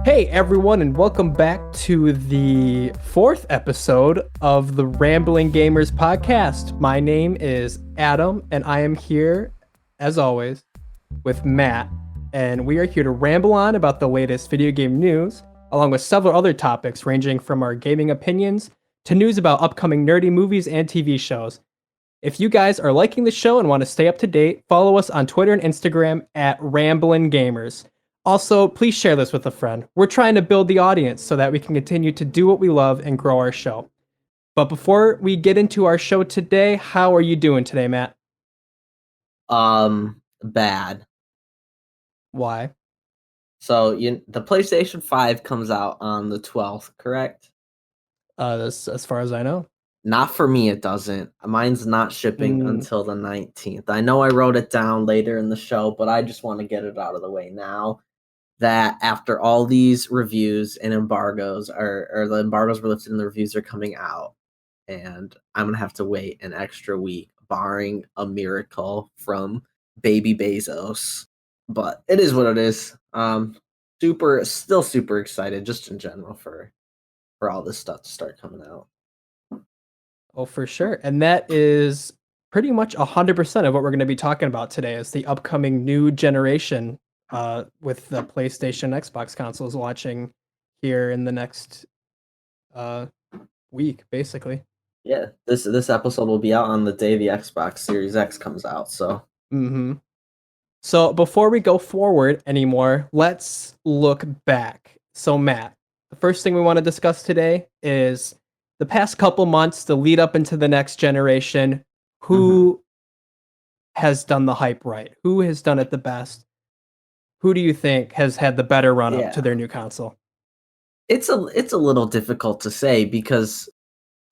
Hey everyone, and welcome back to the fourth episode of the Ramblin Gamers podcast. My name is Adam, and I am here, as always, with Matt, and we are here to ramble on about the latest video game news, along with several other topics ranging from our gaming opinions to news about upcoming nerdy movies and TV shows. If you guys are liking the show and want to stay up to date, follow us on Twitter and Instagram at Ramblin Gamers. Also, please share this with a friend. We're trying to build the audience so that we can continue to do what we love and grow our show. But before we get into our show today, how are you doing today, Matt? Bad. Why? So the PlayStation 5 comes out on the 12th, correct? As far as I know. Not for me, it doesn't. Mine's not shipping until the 19th. I know I wrote it down later in the show, but I just want to get it out of the way now. That after all these reviews and embargoes, or the embargoes were lifted and the reviews are coming out, and I'm going to have to wait an extra week, barring a miracle from Baby Bezos. But it is what it is. Still super excited just in general for all this stuff to start coming out. Oh, for sure. And that is pretty much 100% of what we're going to be talking about today is the upcoming new generation with the PlayStation Xbox consoles launching here in the next week, basically. Yeah, this episode will be out on the day the Xbox Series X comes out, so. So before we go forward anymore, let's look back. So Matt, the first thing we want to discuss today is the past couple months, the lead up into the next generation. Who has done the hype right? Who has done it the best? Who do you think has had the better run up to their new console? It's a little difficult to say because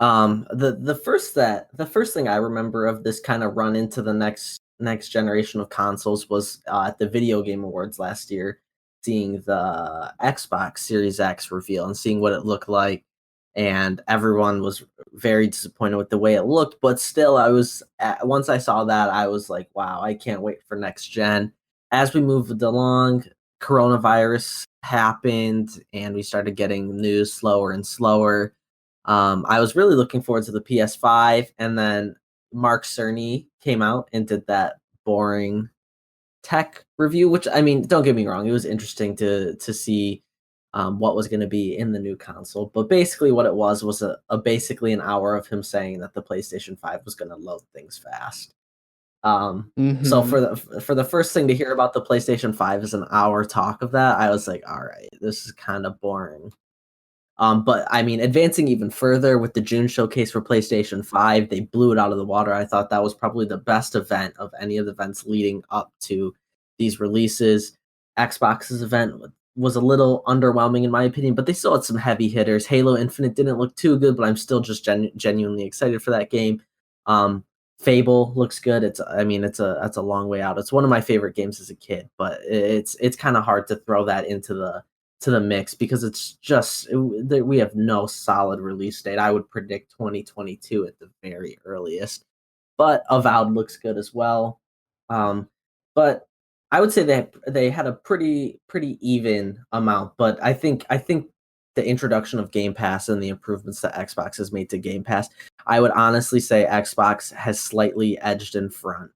the first thing I remember of this kind of run into the next generation of consoles was at the Video Game Awards last year, seeing the Xbox Series X reveal and seeing what it looked like, and everyone was very disappointed with the way it looked. But still, once I saw that, I was like, wow, I can't wait for next gen. As we moved along, coronavirus happened, and we started getting news slower and slower. I was really looking forward to the PS5, and then Mark Cerny came out and did that boring tech review, which, I mean, don't get me wrong, it was interesting to see what was going to be in the new console. But basically what it was a basically an hour of him saying that the PlayStation 5 was going to load things fast. So for the first thing to hear about the PlayStation 5 is an hour talk of that, I was like, all right, this is kind of boring. But I mean, advancing even further with the June showcase for PlayStation 5, they blew it out of the water. I thought that was probably the best event of any of the events leading up to these releases. Xbox's event was a little underwhelming in my opinion, but they still had some heavy hitters. Halo Infinite didn't look too good, but I'm still just genuinely excited for that game. Fable looks good. It's a long way out. It's one of my favorite games as a kid, but it's kind of hard to throw that into the mix because it's just we have no solid release date. I would predict 2022 at the very earliest, but Avowed looks good as well. But I would say they had a pretty even amount, but I think the introduction of Game Pass and the improvements that Xbox has made to Game Pass, I would honestly say Xbox has slightly edged in front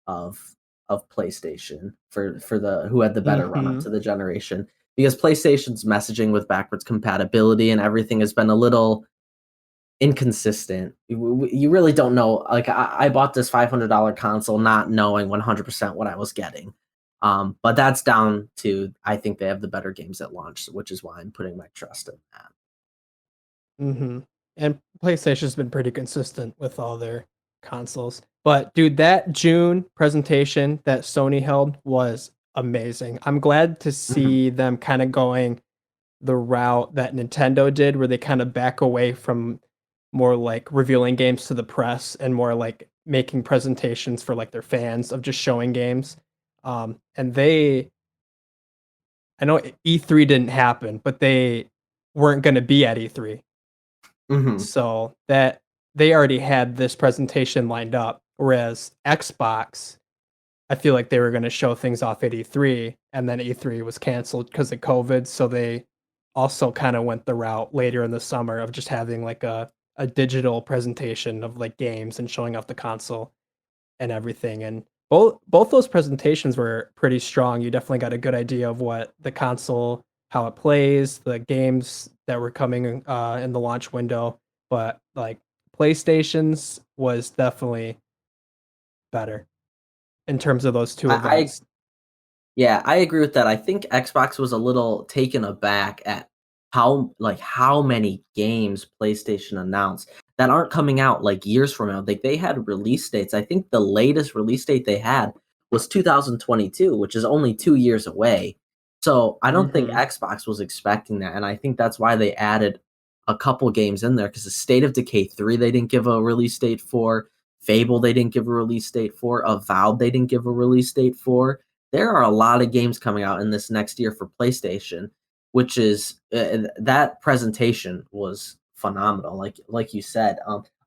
of PlayStation for the who had the better run up to the generation, because PlayStation's messaging with backwards compatibility and everything has been a little inconsistent. You really don't know. Like I bought this $500 console not knowing 100% what I was getting. But that's down to, I think they have the better games at launch, which is why I'm putting my trust in that. And PlayStation's been pretty consistent with all their consoles. But dude, that June presentation that Sony held was amazing. I'm glad to see them kind of going the route that Nintendo did, where they kind of back away from more like revealing games to the press and more like making presentations for like their fans of just showing games. And I know E3 didn't happen, but they weren't going to be at E3. So that they already had this presentation lined up, whereas Xbox, I feel like they were going to show things off at E3, and then E3 was canceled because of COVID, so they also kind of went the route later in the summer of just having like a digital presentation of like games and showing off the console and everything. And both those presentations were pretty strong. You definitely got a good idea of what the console, how it plays, the games that were coming in the launch window. But like PlayStation's was definitely better in terms of those two I events. Yeah, I agree with that. I think Xbox was a little taken aback at how many games PlayStation announced that aren't coming out like years from now. Like they had release dates. I think the latest release date they had was 2022, which is only 2 years away. So I don't think Hmm. Xbox was expecting that, and I think that's why they added a couple games in there because the State of Decay 3 they didn't give a release date for, Fable they didn't give a release date for, Avowed they didn't give a release date for. There are a lot of games coming out in this next year for PlayStation, which is that presentation was phenomenal. Like you said,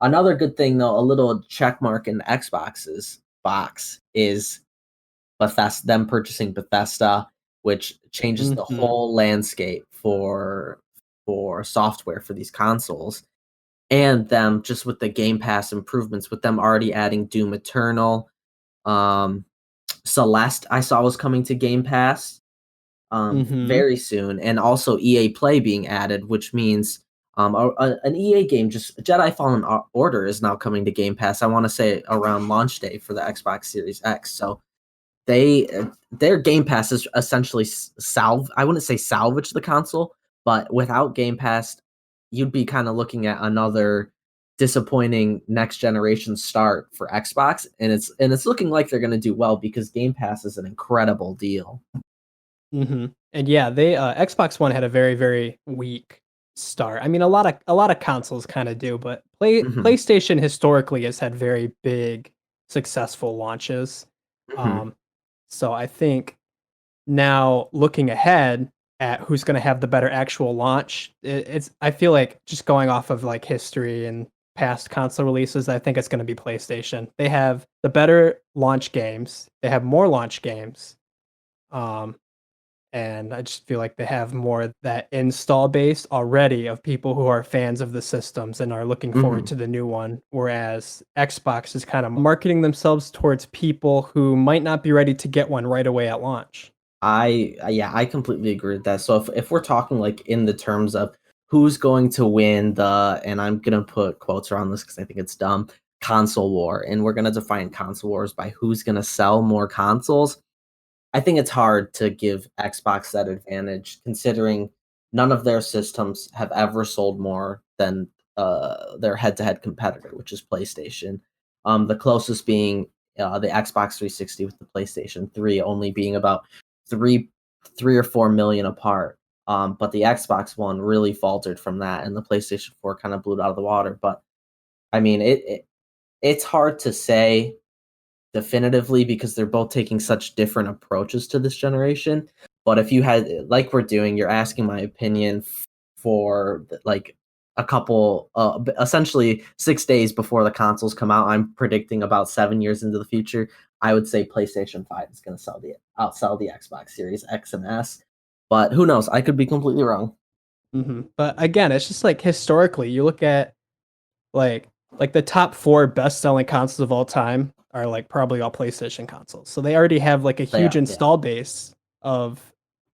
another good thing though, a little check mark in Xbox's box is Bethesda, them purchasing Bethesda, which changes the Hmm. whole landscape for software for these consoles, and them just with the Game Pass improvements, with them already adding Doom Eternal. Um, Celeste I saw was coming to Game Pass Hmm. very soon, and also EA Play being added, which means an EA game, just Jedi Fallen Order, is now coming to Game Pass. I want to say around launch day for the Xbox Series X. So they their Game Pass is essentially I wouldn't say salvage the console, but without Game Pass, you'd be kind of looking at another disappointing next generation start for Xbox, and it's looking like they're going to do well because Game Pass is an incredible deal. Hmm. And yeah, they Xbox One had a very very weak start. I mean, a lot of consoles kind of do, but Hmm. PlayStation historically has had very big successful launches. Hmm. Um, so I think now looking ahead at who's going to have the better actual launch, it's I feel like just going off of like history and past console releases, I think it's going to be PlayStation. They have the better launch games. They have more launch games. Um, and I just feel like they have more that install base already of people who are fans of the systems and are looking forward Hmm. to the new one. Whereas Xbox is kind of marketing themselves towards people who might not be ready to get one right away at launch. Yeah, I completely agree with that. So if we're talking like in the terms of who's going to win the, and I'm gonna put quotes around this because I think it's dumb, console war, and we're gonna define console wars by who's gonna sell more consoles. I think it's hard to give Xbox that advantage considering none of their systems have ever sold more than their head-to-head competitor, which is PlayStation. The closest being the Xbox 360 with the PlayStation 3 only being about three 3 or 4 million apart. But the Xbox One really faltered from that, and the PlayStation 4 kind of blew it out of the water. But I mean, it's hard to say definitively because they're both taking such different approaches to this generation. But if you had, like we're doing, you're asking my opinion for like a couple, essentially 6 days before the consoles come out. I'm predicting about 7 years into the future. I would say PlayStation 5 is going to outsell the Xbox Series X and S. But who knows? I could be completely wrong. But again, it's just like historically, you look at like the top four best selling consoles of all time are like probably all PlayStation consoles. So they already have like a They huge are, yeah. install base of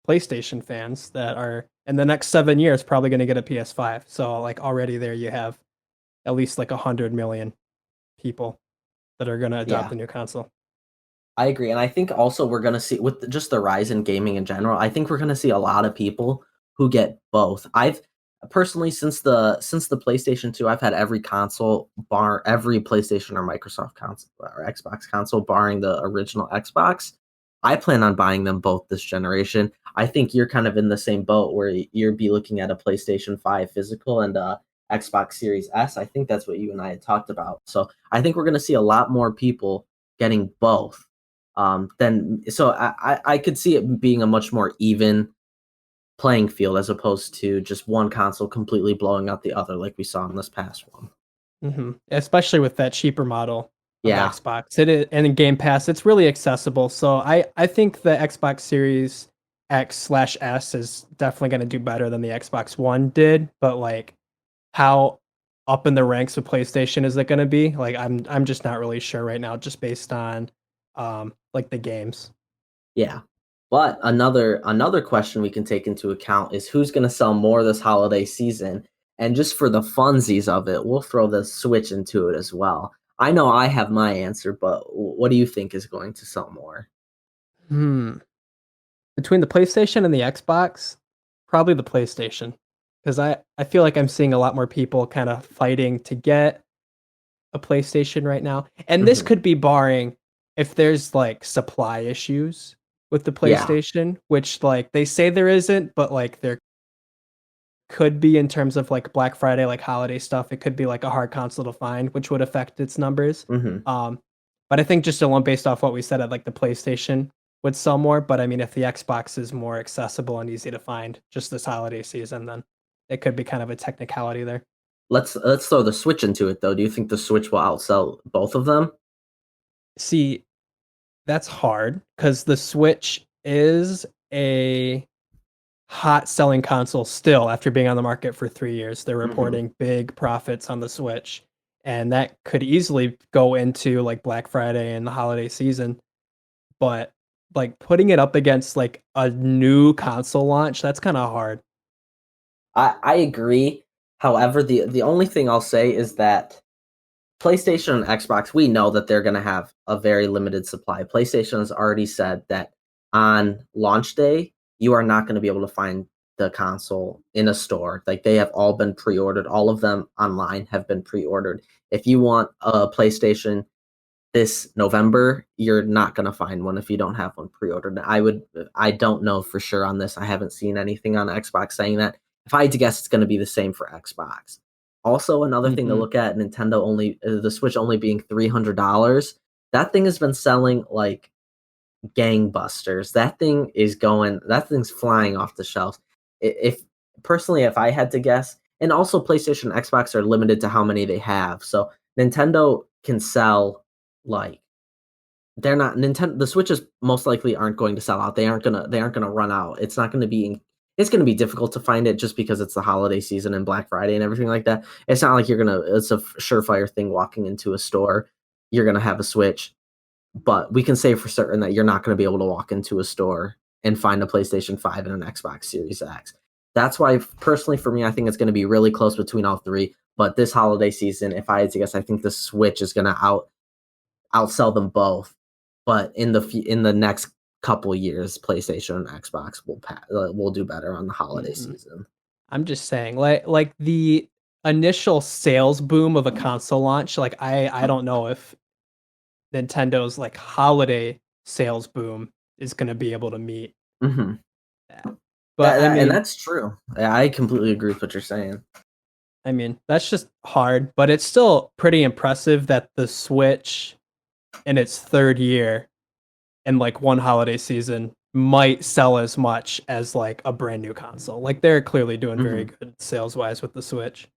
PlayStation fans that are in the next 7 years probably going to get a PS5. So like already there you have at least like 100 million people that are going to adopt Yeah. the new console. I agree, and I think also we're gonna see with just the rise in gaming in general. I think we're gonna see a lot of people who get both. I've personally since the PlayStation 2, I've had every console bar every PlayStation or Microsoft console or Xbox console, barring the original Xbox. I plan on buying them both this generation. I think you're kind of in the same boat where you'll be looking at a PlayStation 5 physical and Xbox Series S. I think that's what you and I had talked about. So I think we're gonna see a lot more people getting both then so I could see it being a much more even playing field as opposed to just one console completely blowing out the other like we saw in this past one. Especially with that cheaper model of Yeah. Xbox. It is, and in Game Pass, it's really accessible. So I think the Xbox Series X/S is definitely going to do better than the Xbox One did, but like how up in the ranks with PlayStation is it going to be? Like I'm just not really sure right now, just based on like the games. Yeah. But another question we can take into account is who's going to sell more this holiday season. And just for the funsies of it, we'll throw the Switch into it as well. I know I have my answer, but what do you think is going to sell more? Hmm. Between the PlayStation and the Xbox, probably the PlayStation, because I feel like I'm seeing a lot more people kind of fighting to get a PlayStation right now. And this Hmm. could be barring if there's like supply issues with the Yeah. PlayStation, which like they say there isn't, but like there could be in terms of like Black Friday, like holiday stuff. It could be like a hard console to find, which would affect its numbers. Hmm. Um, but I think just alone based off what we said, I'd like the PlayStation would sell more. But I mean, if the Xbox is more accessible and easy to find just this holiday season, then it could be kind of a technicality there. Let's throw the Switch into it though. Do you think the Switch will outsell both of them? See, that's hard because the Switch is a hot selling console still after being on the market for 3 years. They're Hmm. reporting big profits on the Switch, and that could easily go into like Black Friday and the holiday season. But like putting it up against like a new console launch, that's kind of hard. I agree. However, the only thing I'll say is that PlayStation and Xbox, we know that they're going to have a very limited supply. PlayStation has already said that on launch day, you are not going to be able to find the console in a store. Like they have all been pre-ordered. All of them online have been pre-ordered. If you want a PlayStation this November, you're not going to find one if you don't have one pre-ordered. I don't know for sure on this. I haven't seen anything on Xbox saying that. If I had to guess, it's going to be the same for Xbox. Also, another thing to Hmm. look at, Nintendo only, the Switch only being $300. That thing has been selling like gangbusters. That thing's flying off the shelves. If personally, if I had to guess, and also PlayStation and Xbox are limited to how many they have. So Nintendo can sell like they're not Nintendo. The Switches most likely aren't going to sell out. They aren't gonna run out. It's gonna be difficult to find it just because it's the holiday season and Black Friday and everything like that. It's not like it's a surefire thing walking into a store. You're gonna have a Switch, but we can say for certain that you're not gonna be able to walk into a store and find a PlayStation 5 and an Xbox Series X. That's why personally for me, I think it's gonna be really close between all three. But this holiday season, if I had to guess, I think the Switch is gonna outsell them both. But in the next couple years, PlayStation and Xbox will do better on the holiday Hmm. season. I'm just saying, like the initial sales boom of a console launch, like I don't know if Nintendo's like holiday sales boom is going to be able to meet Hmm. that. But And that's true. Yeah, I completely agree with what you're saying. I mean, that's just hard, but it's still pretty impressive that the Switch in its third year and like one holiday season might sell as much as like a brand new console. Like they're clearly doing very Hmm. good sales wise with the Switch.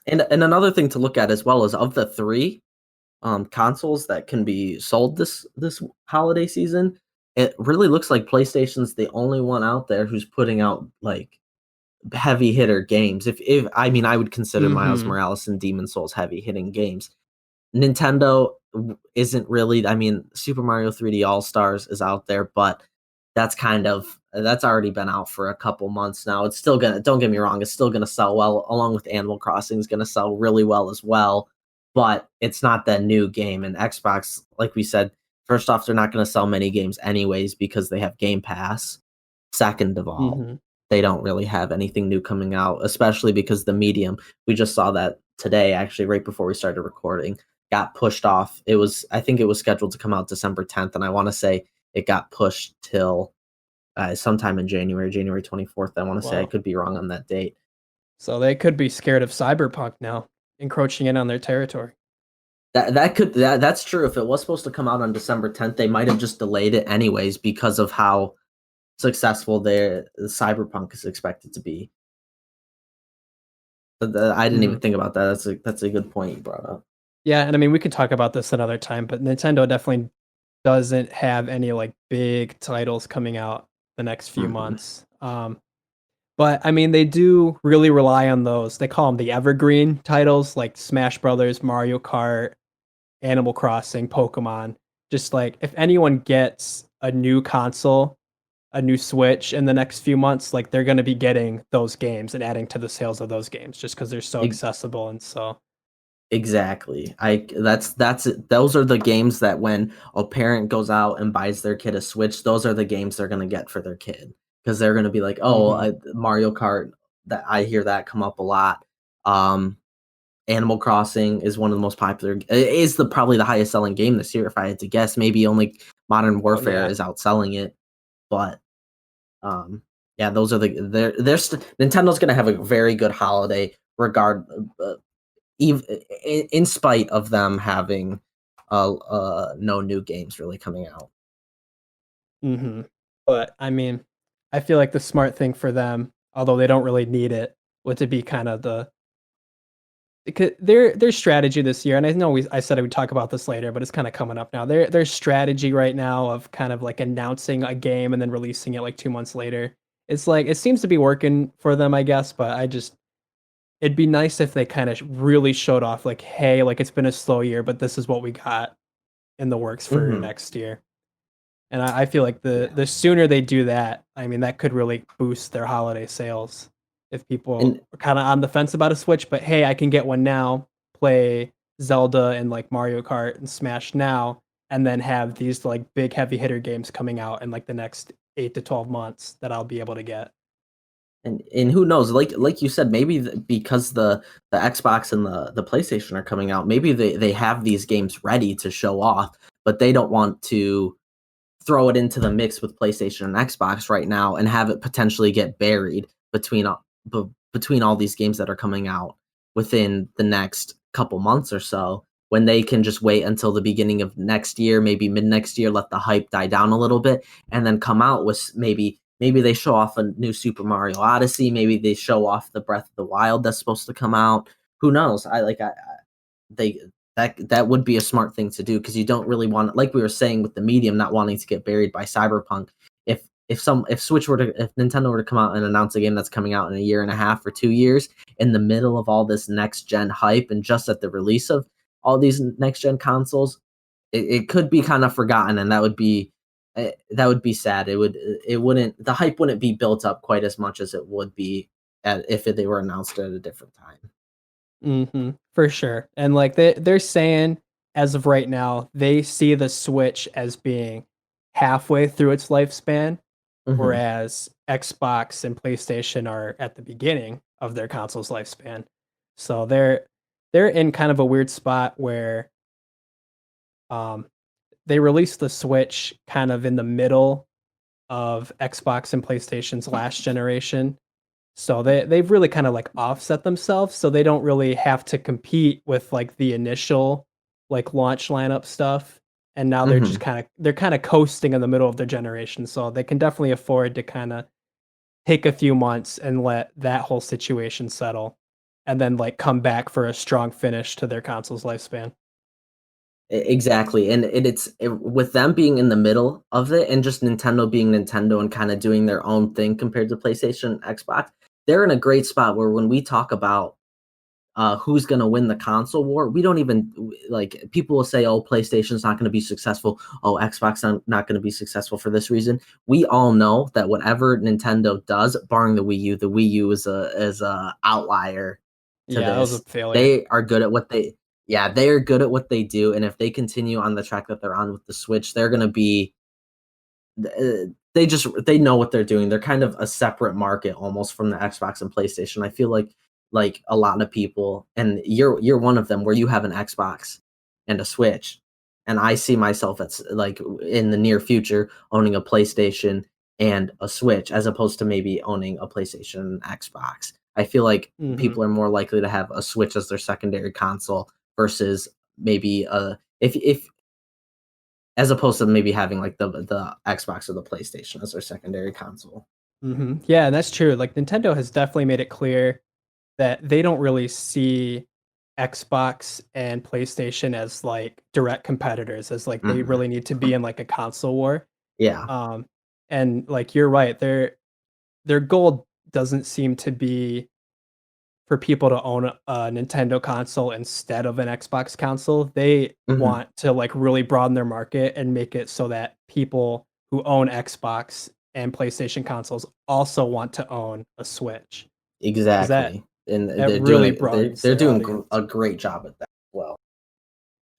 And another thing to look at as well is of the three consoles that can be sold this holiday season, it really looks like PlayStation's the only one out there who's putting out like heavy hitter games. If I mean, I would consider Miles Mhm. Morales and Demon Souls heavy hitting games. Nintendo isn't really. I mean, Super Mario 3D All Stars is out there, but that's already been out for a couple months now. It's still gonna. Don't get me wrong. It's still gonna sell well, along with Animal Crossing is gonna sell really well as well. But it's not that new game. And Xbox, like we said, first off, they're not gonna sell many games anyways because they have Game Pass. Second of all, Mhm. they don't really have anything new coming out, especially because the medium. We just saw that today, actually, right before we started recording got pushed off. I think it was scheduled to come out December 10th, and I want to say it got pushed till sometime in January 24th. I want to say I Wow. could be wrong on that date. So they could be scared of Cyberpunk now, encroaching in on their territory. That's true. If it was supposed to come out on December 10th, they might have just delayed it anyways because of how successful the Cyberpunk is expected to be. I didn't even Mhm. think about that. That's a good point you brought up. Yeah, and I mean we could talk about this another time, but Nintendo definitely doesn't have any like big titles coming out the next few Mhm. months. But I mean, they do really rely on those. They call them the evergreen titles, like Smash Brothers, Mario Kart, Animal Crossing, Pokemon. Just like if anyone gets a new console, a new Switch in the next few months, like they're going to be getting those games and adding to the sales of those games just because they're so Ex- accessible and so. exactly. That's it. Those are the games that when a parent goes out and buys their kid a Switch, those are the games they're gonna get for their kid because they're gonna be like, oh, Hmm. Mario Kart. That I hear that come up a lot. Um, Animal Crossing is one of the most popular. It is the probably the highest selling game this year, if I had to guess. Maybe only Modern Oh Warfare yeah. is outselling it, but um, yeah, those are Nintendo's gonna have a very good holiday, regard even in spite of them having no new games really coming out. Hmm. But I mean, I feel like the smart thing for them, although they don't really need it, would to be kind of the because their strategy this year, and I know I said I would talk about this later, but it's kind of coming up now. Their strategy right now of kind of like announcing a game and then releasing it like 2 months later. It's like it seems to be working for them, I guess, but it'd be nice if they kind of really showed off like, hey, like it's been a slow year, but this is what we got in the works for Hmm. next year. And I feel like Yeah, the sooner they do that, I mean, that could really boost their holiday sales. If people and are kind of on the fence about a Switch, but hey, I can get one now, play Zelda and like Mario Kart and Smash now, and then have these like big heavy hitter games coming out in like the next 8 to 12 months that I'll be able to get. and who knows? Like you said, maybe because the Xbox and the PlayStation are coming out, maybe they have these games ready to show off, but they don't want to throw it into the mix with PlayStation and Xbox right now and have it potentially get buried between all these games that are coming out within the next couple months or so, when they can just wait until the beginning of next year, maybe mid next year, let the hype die down a little bit, and then come out with maybe they show off a new Super Mario Odyssey, maybe they show off the Breath of the Wild that's supposed to come out. Who knows? They that would be a smart thing to do because you don't really want, like we were saying with the medium not wanting to get buried by Cyberpunk. If Nintendo were to come out and announce a game that's coming out in a year and a half or 2 years in the middle of all this next gen hype and just at the release of all these next gen consoles, it could be kind of forgotten, and that would be sad. It wouldn't the hype wouldn't be built up quite as much as it would be if they were announced at a different time. For sure. And like they're saying as of right now, they see the Switch as being halfway through its lifespan, Hmm. whereas Xbox and PlayStation are at the beginning of their console's lifespan. So they're in kind of a weird spot where um they released the Switch kind of in the middle of Xbox and PlayStation's last generation. So they've really kind of like offset themselves so they don't really have to compete with like the initial like launch lineup stuff. And now Hmm. they're kind of coasting in the middle of their generation. So they can definitely afford to kind of take a few months and let that whole situation settle and then like come back for a strong finish to their console's lifespan. Exactly, and with them being in the middle of it, and just Nintendo being Nintendo and kind of doing their own thing compared to PlayStation, Xbox. They're in a great spot where when we talk about who's going to win the console war, we don't even like people will say, "Oh, PlayStation's not going to be successful. Oh, Xbox not going to be successful for this reason." We all know that whatever Nintendo does, barring the Wii U is a outlier to Yeah, that was a this. failure. They are good at what they Yeah, they are good at what they do, and if they continue on the track that they're on with the Switch, they're going to be they know what they're doing. They're kind of a separate market almost from the Xbox and PlayStation. I feel like a lot of people, and you're one of them, where you have an Xbox and a Switch, and I see myself as like in the near future owning a PlayStation and a Switch as opposed to maybe owning a PlayStation and Xbox. I feel like Mhm. people are more likely to have a Switch as their secondary console versus maybe if as opposed to maybe having like the Xbox or the PlayStation as their secondary console. Yeah, and that's true. Like Nintendo has definitely made it clear that they don't really see Xbox and PlayStation as like direct competitors, as like they Mhm. really need to be in like a console war. Yeah. Um, And like you're right, their goal doesn't seem to be for people to own a Nintendo console instead of an Xbox console. They Mhm. want to like really broaden their market and make it so that people who own Xbox and PlayStation consoles also want to own a Switch. Because that Exactly, and that they're doing really a they're broadens they're their doing audience. a great job at that as well.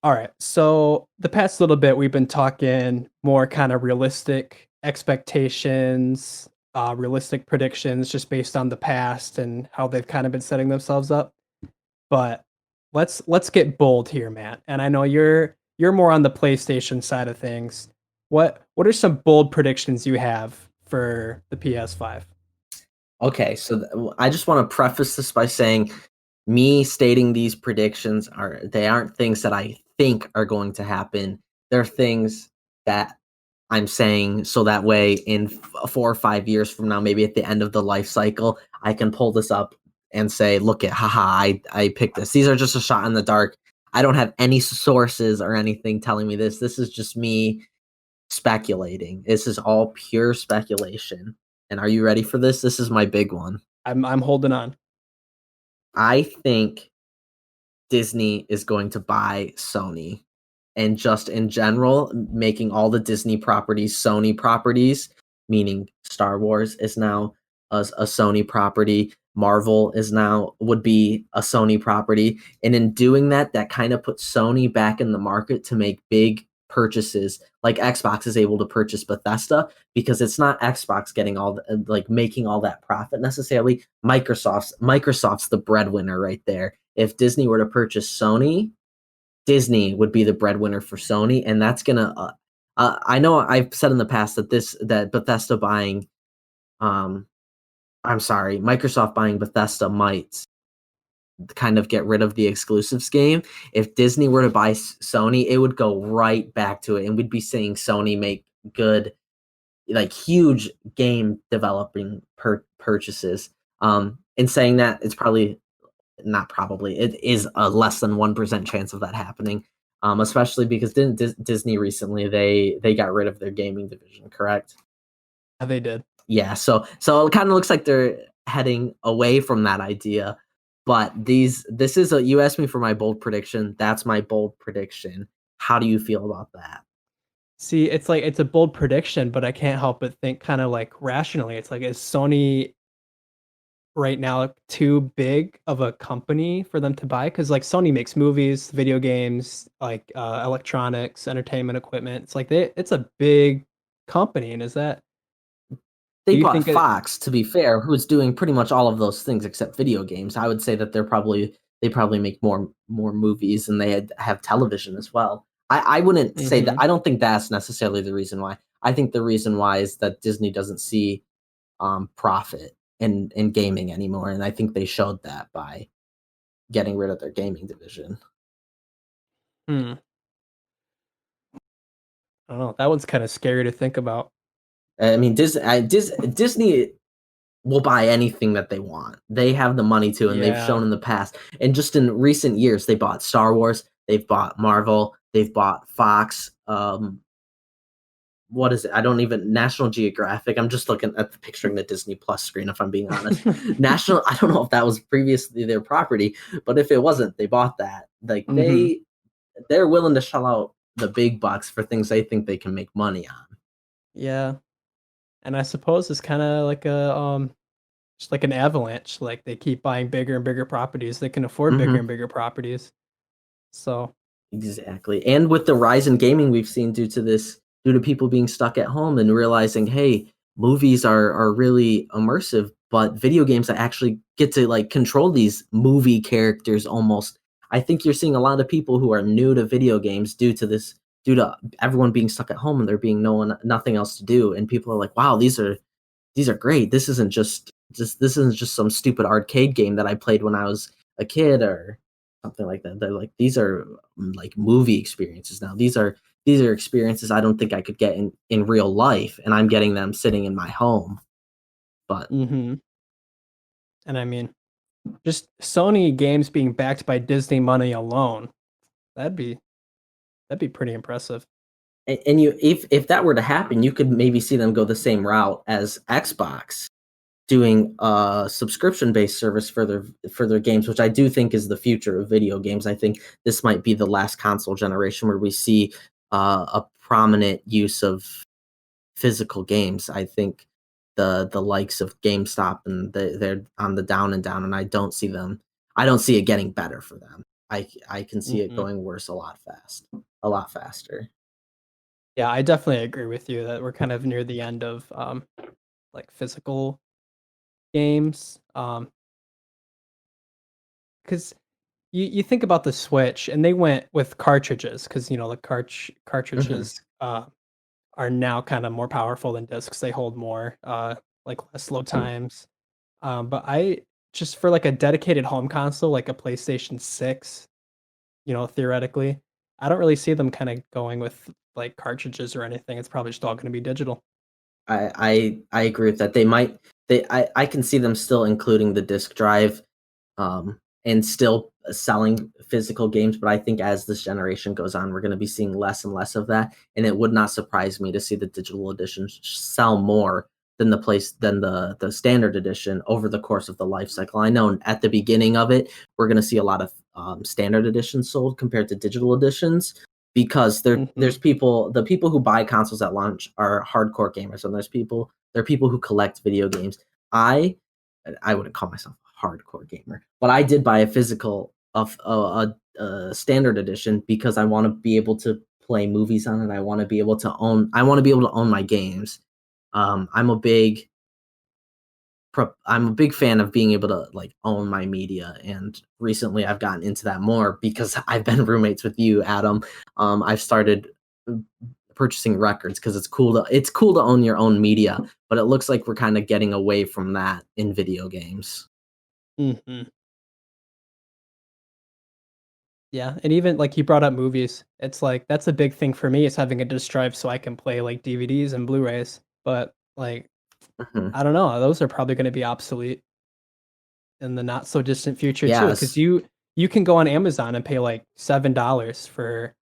All right. So the past little bit, we've been talking more kind of realistic expectations, realistic predictions, just based on the past and how they've kind of been setting themselves up. But let's get bold here, Matt. And I know you're more on the PlayStation side of things. What are some bold predictions you have for the PS5? Okay, so I just want to preface this by saying me stating these predictions aren't things that I think are going to happen. They're things that I'm saying so that way in 4 or 5 years from now, maybe at the end of the life cycle, I can pull this up and say, look at haha, I picked this. These are just a shot in the dark. I don't have any sources or anything telling me this. This is just me speculating. This is all pure speculation. And are you ready for this? This is my big one. I'm holding on. I think Disney is going to buy Sony, and just in general, making all the Disney properties Sony properties, meaning Star Wars is now a Sony property. Marvel is now would be a Sony property. And in doing that, that kind of puts Sony back in the market to make big purchases like Xbox is able to purchase Bethesda, because it's not Xbox getting all like making all that profit necessarily. Microsoft's the breadwinner right there. If Disney were to purchase Sony, Disney would be the breadwinner for Sony, and that's gonna. I know I've said in the past that Bethesda buying, um, I'm sorry, Microsoft buying Bethesda might kind of get rid of the exclusives game. If Disney were to buy Sony, it would go right back to it, and we'd be seeing Sony make good, like huge game developing purchases. In saying that, it's probably not probably. It is a less than 1% chance of that happening. Especially because didn't Disney recently they got rid of their gaming division, correct? Yeah, they did. Yeah, so it kind of looks like they're heading away from that idea. But this is a you asked me for my bold prediction. That's my bold prediction. How do you feel about that? See, it's like it's a bold prediction, but I can't help but think kind of like rationally. It's like, is Sony right now too big of a company for them to buy? Because like Sony makes movies, video games, like electronics, entertainment equipment. It's like it's a big company, and is that? They Do you bought think it? Fox, to be fair, who's doing pretty much all of those things except video games. I would say that they probably make more movies, and have television as well. I wouldn't say that. Mm-hmm. I don't think that's necessarily the reason why. I think the reason why is that Disney doesn't see profit in gaming anymore, and I think they showed that by getting rid of their gaming division. Hmm. I don't know. That one's kind of scary to think about. I mean, Disney will buy anything that they want. They have the money to, and they've Yeah. shown in the past. And just in recent years, they bought Star Wars, they've bought Marvel, they've bought Fox. What is it? I don't even National Geographic. I'm just looking at picturing the Disney Plus screen. If I'm being honest, National. I don't know if that was previously their property, but if it wasn't, they bought that. Like Mm-hmm. they're willing to shell out the big bucks for things they think they can make money on. Yeah. And I suppose it's kind of like a just like an avalanche. Like they keep buying bigger and bigger properties. They can afford bigger Mm-hmm. and bigger properties. So, Exactly. And with the rise in gaming we've seen due to people being stuck at home and realizing, hey, movies are really immersive, but video games I actually get to like control these movie characters almost. I think you're seeing a lot of people who are new to video games due to everyone being stuck at home and there being nothing else to do. And people are like, wow, these are great. This isn't just some stupid arcade game that I played when I was a kid or something like that. They're like these are like movie experiences now. These are experiences I don't think I could get in real life, and I'm getting them sitting in my home. But hmm and I mean, just Sony games being backed by Disney money alone, that'd be that'd be pretty impressive. And you, if that were to happen, you could maybe see them go the same route as Xbox, doing a subscription-based service for their games, which I do think is the future of video games. I think this might be the last console generation where we see a prominent use of physical games. I think the likes of GameStop and they're on the down and down, and I don't see them. I don't see it getting better for them. I can see it Mhm. going worse a lot faster. Yeah, I definitely agree with you that we're kind of near the end of like physical games. Because you think about the Switch, and they went with cartridges because you know the Hmm. cartridges are now kind of more powerful than discs. They hold more, like less load times. But I just for like a dedicated home console, like a PlayStation 6, you know, theoretically, I don't really see them kind of going with like cartridges or anything. It's probably just all going to be digital. I agree with that. I can see them still including the disc drive, and still selling physical games. But I think as this generation goes on, we're going to be seeing less and less of that. And it would not surprise me to see the digital editions sell more than the standard edition over the course of the life cycle. I know at the beginning of it, we're going to see a lot of standard editions sold compared to digital editions, because Hmm. the people who buy consoles at launch are hardcore gamers, and there are people who collect video games. I I wouldn't call myself a hardcore gamer, but I did buy a physical of a standard edition because I want to be able to play movies on it. I want to be able to own my games. Um, I'm a big I'm a big fan of being able to like own my media, and recently I've gotten into that more because I've been roommates with you, Adam. I've started purchasing records because it's cool to own your own media, but it looks like we're kind of getting away from that in video games. Hmm. Yeah, and even like you brought up movies, it's like that's a big thing for me is having a disk drive so I can play like DVDs and Blu-rays. But like Mhm. I don't know, those are probably going to be obsolete in the not so distant future too, because Yes. you can go on Amazon and pay like $7 for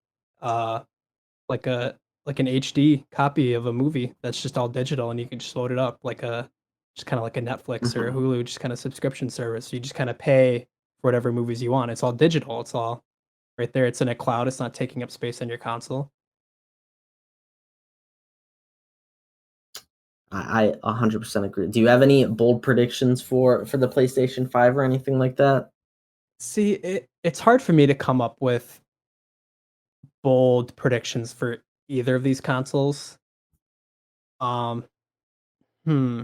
uh like a like an HD copy of a movie that's just all digital, and you can just load it up like a just kind of like a Netflix or a Mhm. Hulu, just kind of subscription service. You just kind of pay for whatever movies you want. It's all digital. It's all right there. It's in a cloud. It's not taking up space on your console. I 100% agree. Do you have any bold predictions for the PlayStation 5 or anything like that? See, it's hard for me to come up with bold predictions for either of these consoles. Um, hmm.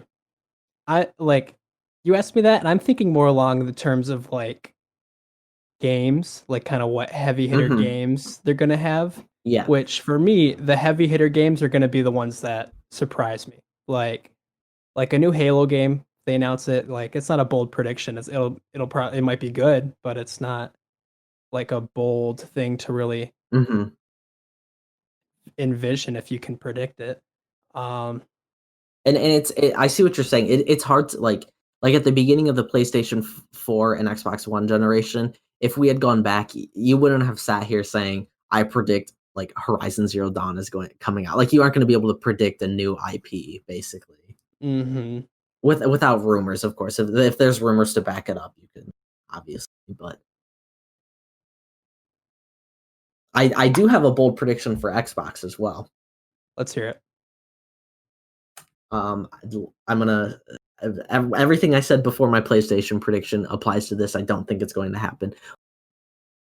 I like you asked me that, and I'm thinking more along the terms of like games, like kind of what heavy hitter Mhm. games they're gonna have. Yeah. Which for me, the heavy hitter games are gonna be the ones that surprise me. Like a new Halo game, they announce it. Like it's not a bold prediction. It'll probably it might be good, but it's not like a bold thing to really Mhm. envision if you can predict it. Um, I see what you're saying. It's hard to like at the beginning of the PlayStation 4 and Xbox One generation, if we had gone back, you wouldn't have sat here saying, "I predict like Horizon Zero Dawn is going coming out." Like you aren't going to be able to predict a new IP basically. mhm. Without rumors, of course. If there's rumors to back it up, you can obviously, but I do have a bold prediction for Xbox as well. Let's hear it. Um, I'm gonna everything I said before my PlayStation prediction applies to this. I don't think it's going to happen.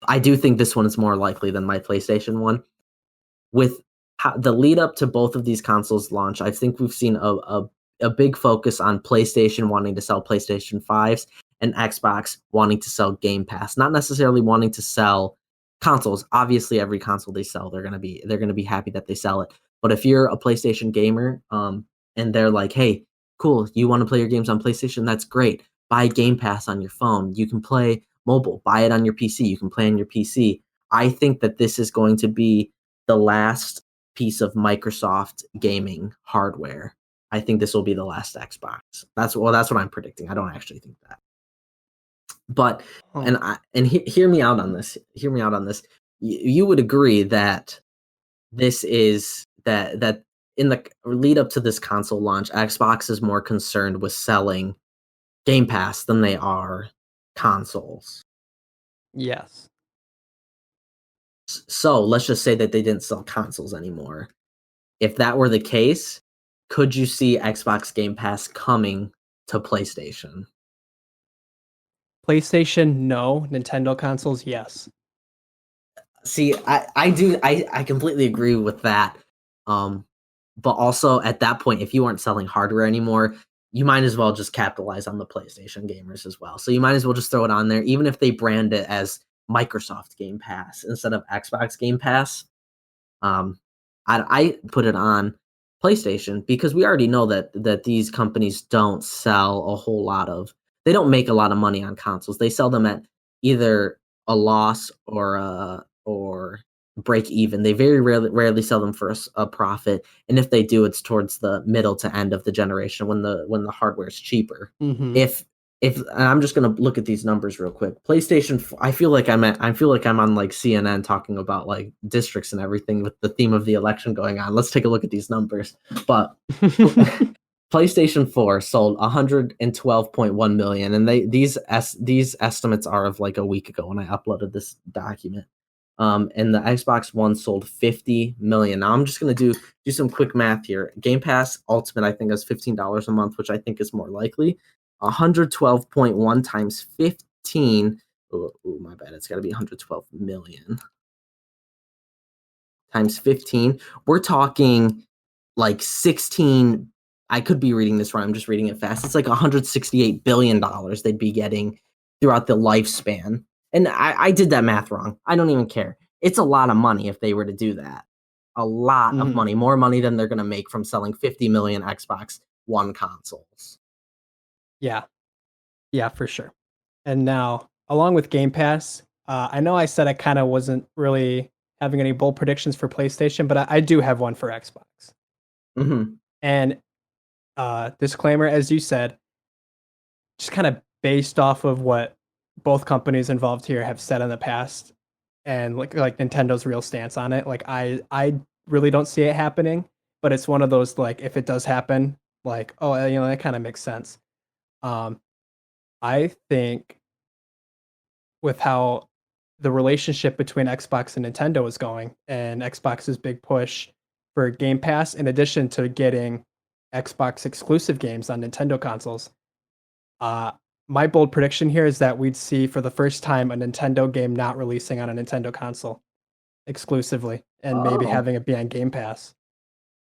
I do think this one is more likely than my PlayStation one. With the lead up to both of these consoles launch, I think we've seen a big focus on PlayStation wanting to sell PlayStation 5s and Xbox wanting to sell Game Pass, not necessarily wanting to sell consoles. Obviously, every console they sell, they're gonna be happy that they sell it. But if you're a PlayStation gamer, and they're like, "Hey, cool, you want to play your games on PlayStation? That's great. Buy Game Pass on your phone. You can play mobile. Buy it on your PC. You can play on your PC." I think that this is going to be the last piece of Microsoft gaming hardware. I think this will be the last Xbox. That's what I'm predicting. I don't actually think that. But Huh. hear me out on this. Hear me out on this. You would agree that this is that in the lead up to this console launch, Xbox is more concerned with selling Game Pass than they are consoles. Yes. So let's just say that they didn't sell consoles anymore. If that were the case, could you see Xbox Game Pass coming to PlayStation? PlayStation, no. Nintendo consoles, yes. See, I completely agree with that. But also at that point, if you aren't selling hardware anymore, you might as well just capitalize on the PlayStation gamers as well. So you might as well just throw it on there, even if they brand it as Microsoft Game Pass instead of Xbox Game Pass. Um, I put it on PlayStation because we already know that these companies don't sell a whole lot of. They don't make a lot of money on consoles. They sell them at either a loss or break even. They very rarely sell them for a profit, and if they do, it's towards the middle to end of the generation when the hardware is cheaper. Mm-hmm. If and I'm just gonna look at these numbers real quick. PlayStation, I feel like I'm on like CNN talking about like districts and everything with the theme of the election going on. Let's take a look at these numbers. But PlayStation 4 sold 112.1 million, and these estimates are of like a week ago when I uploaded this document. And the Xbox One sold 50 million. Now I'm just gonna do some quick math here. Game Pass Ultimate I think is $15 a month, which I think is more likely. 112.1 times 15. Oh, my bad. It's got to be 112 million times 15. We're talking like 16. I could be reading this wrong. I'm just reading it fast. It's like $168 billion they'd be getting throughout the lifespan. And I did that math wrong. I don't even care. It's a lot of money if they were to do that. A lot of money. More money than they're going to make from selling 50 million Xbox One consoles. Yeah. Yeah, for sure. And now, along with Game Pass, I know I said I kind of wasn't really having any bold predictions for PlayStation, but I do have one for Xbox. Mm-hmm. And disclaimer, as you said, just kind of based off of what both companies involved here have said in the past, and like Nintendo's real stance on it. Like I really don't see it happening, but it's one of those like if it does happen, like oh that kind of makes sense. Um, I think with how the relationship between Xbox and Nintendo is going, and Xbox's big push for Game Pass, in addition to getting Xbox exclusive games on Nintendo consoles. Uh, my bold prediction here is that we'd see for the first time a Nintendo game not releasing on a Nintendo console exclusively, and maybe Oh, having it be on Game Pass.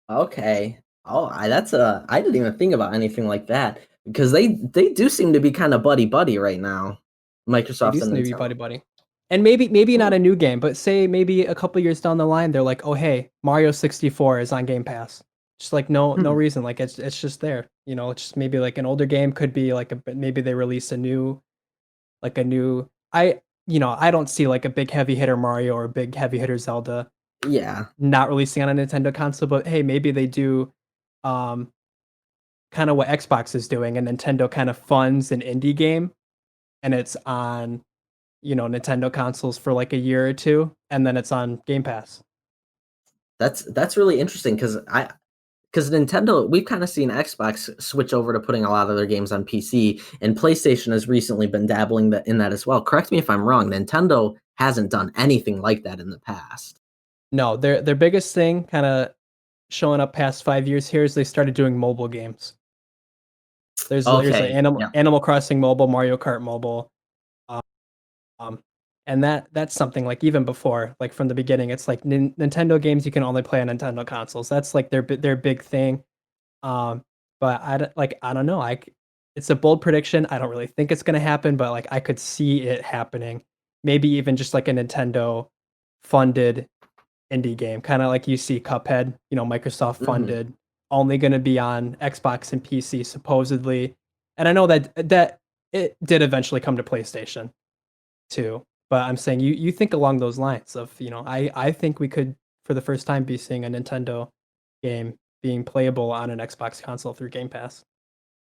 okay. Oh, I didn't even think about anything like that because they do seem to be kind of buddy buddy right now, They do Microsoft and seem to be Nintendo. buddy buddy. And maybe not Hmm. a new game, but say maybe a couple years down the line, they're like, oh hey, Mario 64 is on Game Pass. Just like no Hmm. reason, like it's just there. It's just maybe like an older game could be like maybe they release a new I don't see like a big heavy hitter Mario or a big heavy hitter Zelda Yeah, not releasing on a Nintendo console, but hey, maybe they do um kind of what Xbox is doing, and Nintendo kind of funds an indie game and it's on Nintendo consoles for like a year or two, and then it's on Game Pass. that's really interesting because Nintendo, we've kind of seen Xbox switch over to putting a lot of their games on PC, and PlayStation has recently been dabbling in that as well. Correct me if I'm wrong. Nintendo hasn't done anything like that in the past. No, their biggest thing kind of showing up past 5 years here is they started doing mobile games. There's like Okay, yeah. Animal Crossing mobile, Mario Kart mobile, um, and that's something like even before, like from the beginning, it's like Nintendo games you can only play on Nintendo consoles. That's like their big thing. Um, but I don't know. It's a bold prediction. I don't really think it's gonna happen, but like I could see it happening. Maybe even just like a Nintendo funded indie game, kind of like you see Cuphead. Microsoft Hmm. funded, only gonna be on Xbox and PC supposedly. And I know that it did eventually come to PlayStation too. But I'm saying you think along those lines of I think we could for the first time be seeing a Nintendo game being playable on an Xbox console through Game Pass.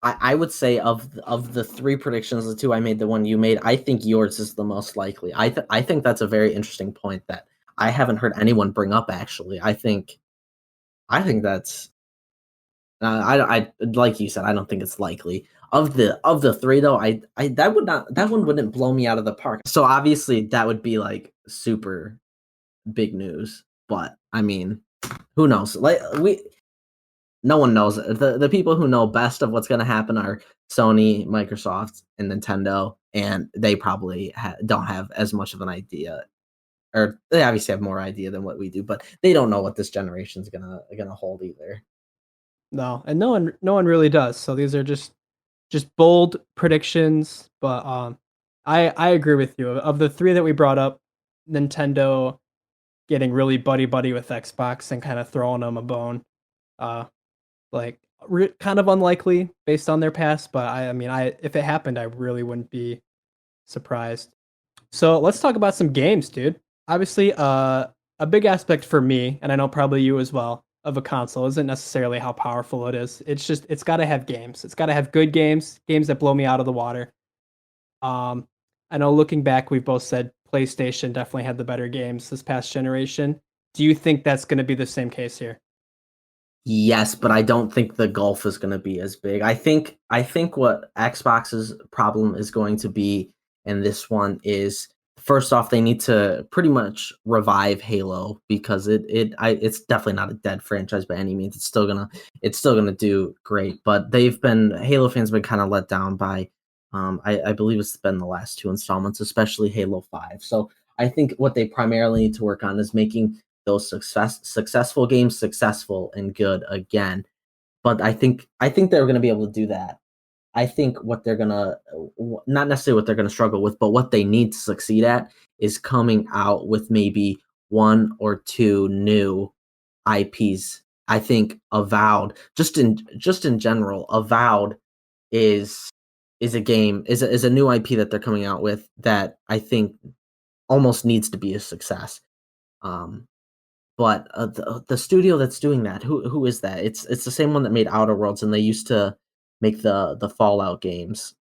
I would say of the three predictions, the two I made, the one you made, I think yours is the most likely. I think that's a very interesting point that I haven't heard anyone bring up. Actually, I think I think that's I like you said, I don't think it's likely. Of the three though, I that one wouldn't blow me out of the park. So obviously that would be like super big news. But I mean, who knows? Like no one knows. The people who know best of what's going to happen are Sony, Microsoft, and Nintendo, and they probably don't have as much of an idea, or they obviously have more idea than what we do, but they don't know what this generation is gonna hold either. No, and no one really does. So these are just bold predictions, but I agree with you. Of the three that we brought up, Nintendo getting really buddy buddy with Xbox and kind of throwing them a bone, uh, like kind of unlikely based on their past. But I mean, I if it happened, I really wouldn't be surprised. So let's talk about some games, dude. Obviously, a big aspect for me, and I know probably you as well, of a console isn't necessarily how powerful it is. It's just it's got to have games. It's got to have good games, games that blow me out of the water. Um, I know looking back, we've both said PlayStation definitely had the better games this past generation. Do you think that's going to be the same case here? Yes, but I don't think the gulf is going to be as big. I think what Xbox's problem is going to be in this one is first off they need to pretty much revive Halo because it's definitely not a dead franchise by any means. It's still gonna do great, but Halo fans have been kind of let down by I believe it's been the last two installments, especially Halo 5. So I think what they primarily need to work on is making those successful games successful and good again. But I think they're going to be able to do that. I think what they're going to not necessarily what they're going to struggle with, but what they need to succeed at is coming out with maybe one or two new IPs. I think Avowed, just in general, Avowed is is a game is a new IP that they're coming out with that I think almost needs to be a success. Um, but, the studio that's doing that, who is that? It's the same one that made Outer Worlds, and they used to make the Fallout games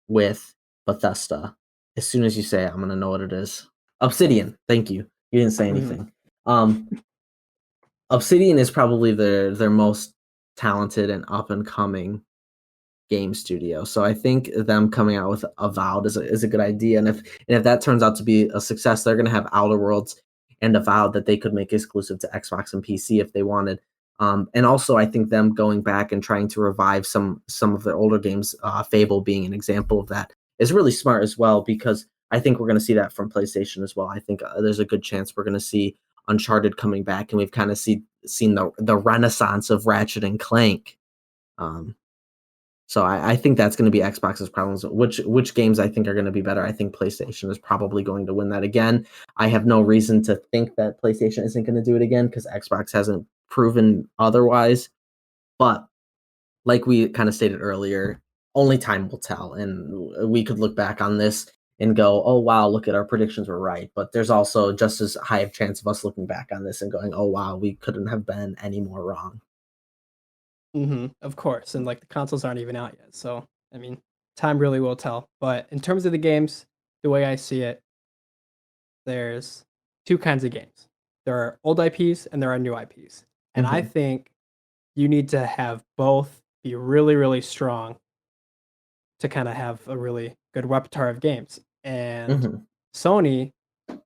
with Bethesda. As soon as you say it, I'm gonna know what it is. Obsidian, thank you. You didn't say Mhm. anything. Um, Obsidian is probably their most talented and up and coming game studio. So I think them coming out with Avowed is a good idea. And if that turns out to be a success, they're gonna have Outer Worlds and Avowed that they could make exclusive to Xbox and PC if they wanted. And also I think them going back and trying to revive some of their older games, Fable being an example of that, is really smart as well because I think we're going to see that from PlayStation as well. I think there's a good chance we're going to see Uncharted coming back, and we've kind of seen the renaissance of Ratchet and Clank. Um, so I think that's going to be Xbox's problems. Which games I think are going to be better? I think PlayStation is probably going to win that again. I have no reason to think that PlayStation isn't going to do it again because Xbox hasn't proven otherwise. But like we kind of stated earlier, only time will tell, and we could look back on this and go, "Oh wow, look at our predictions were right." But there's also just as high a chance of us looking back on this and going, "Oh wow, we couldn't have been any more wrong." Of course, and like the consoles aren't even out yet, so I mean, time really will tell. But in terms of the games, the way I see it, there's two kinds of games. There are old IPs and there are new IPs, and I Hmm. think you need to have both be really, really strong to kind of have a really good repertoire of games. And Hmm. Sony